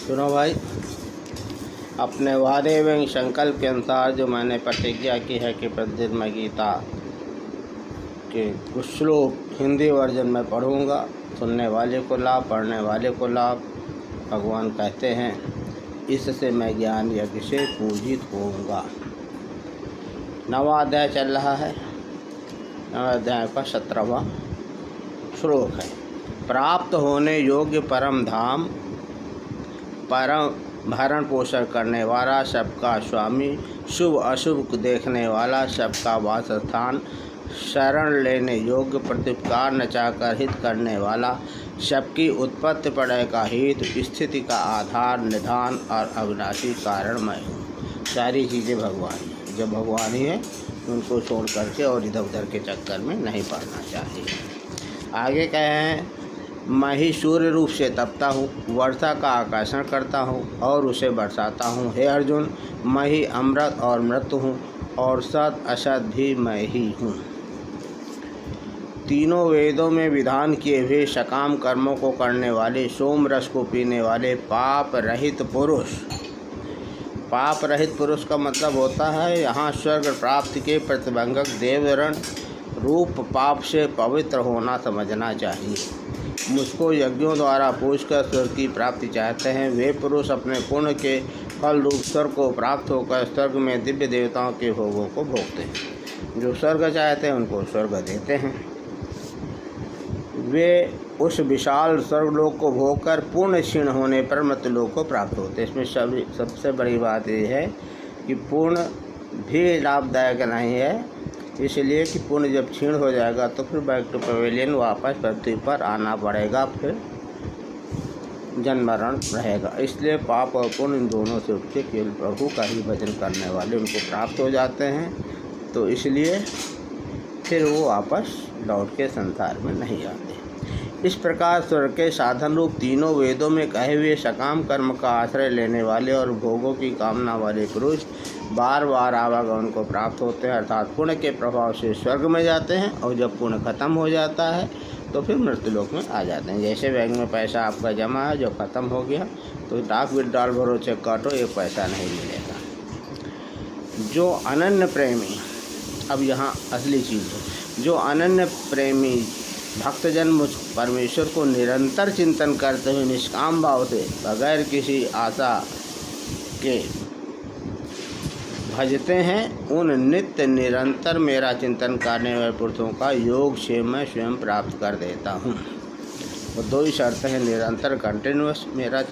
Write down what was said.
सुनो भाई, अपने वादे एवं संकल्प के अनुसार जो मैंने प्रतिज्ञा की है कि प्रतिदिन मैं गीता के कुछ श्लोक हिंदी वर्जन में पढ़ूंगा। सुनने वाले को लाभ, पढ़ने वाले को लाभ। भगवान कहते हैं इससे मैं ज्ञान यज्ञ से पूजित होऊंगा। नवा अध्याय चल रहा है। नवा अध्याय का 17वां श्लोक है। प्राप्त होने योग्य परम धाम, परम भरण पोषण करने वाला, सबका स्वामी, शुभ अशुभ देखने वाला, सबका वासस्थान, शरण लेने योग्य, प्रत्युपकार न चाहकर हित करने वाला, सबकी उत्पत्ति प्रलय का हेतु, स्थिति का आधार, निधान और अविनाशी कारण मैं हूँ। सारी चीज़ें भगवान हैं। जब भगवान ही है उनको छोड़ करके और इधर उधर के चक्कर में नहीं पड़ना चाहिए। आगे कहे हैं, मैं ही सूर्य रूप से तपता हूँ, वर्षा का आकर्षण करता हूँ और उसे बरसाता हूँ। हे अर्जुन, मैं ही अमृत और मृत्यु हूँ और सत असत भी मैं ही हूँ। तीनों वेदों में विधान किए हुए सकाम कर्मों को करने वाले, सोम रस को पीने वाले, पाप रहित पुरुष। पाप रहित पुरुष का मतलब होता है यहाँ स्वर्ग प्राप्ति के प्रतिबंधक देवरण रूप पाप से पवित्र होना समझना चाहिए। मुझको यज्ञों द्वारा पूछकर स्वर्ग की प्राप्ति चाहते हैं वे पुरुष अपने पुण्य के फल रूप स्वर्ग को प्राप्त होकर स्वर्ग में दिव्य देवताओं के भोगों को भोगते हैं। जो स्वर्ग चाहते हैं उनको स्वर्ग देते हैं। वे उस विशाल स्वर्गलोक को भोगकर पूर्ण क्षीण होने पर मृत्युलोक को प्राप्त होते हैं। इसमें सबसे बड़ी बात यह है कि पूर्ण भी लाभदायक नहीं है, इसलिए कि पुण्य जब क्षीण हो जाएगा तो फिर बैक टू पवेलियन वापस पृथ्वी पर आना पड़ेगा, फिर जन्म मरण रहेगा। इसलिए पाप और पुण्य इन दोनों से उपजे केवल प्रभु का ही भजन करने वाले उनको प्राप्त हो जाते हैं। तो इसलिए फिर वो वापस लौट के संसार में नहीं आते। इस प्रकार स्वर्ग के साधन रूप तीनों वेदों में कहे हुए सकाम कर्म का आश्रय लेने वाले और भोगों की कामना वाले पुरुष बार बार आवागमन को प्राप्त होते हैं, अर्थात पुण्य के प्रभाव से स्वर्ग में जाते हैं और जब पुण्य खत्म हो जाता है तो फिर मृत्युलोक में आ जाते हैं। जैसे बैंक में पैसा आपका जमा है, जो ख़त्म हो गया तो डाक विड्रॉल भरो, चेक काटो, एक पैसा नहीं मिलेगा। जो अनन्य प्रेमी, अब यहाँ असली चीज़ है, जो अनन्य प्रेमी भक्तजन मुझ परमेश्वर को निरंतर चिंतन करते हुए निष्काम भाव से बगैर किसी आशा के भजते हैं, उन नित्य निरंतर मेरा चिंतन करने वाले पुरुषों का योग से मैं स्वयं प्राप्त कर देता हूँ। वो दो ही शर्त हैं, निरंतर कंटिन्यूअस मेरा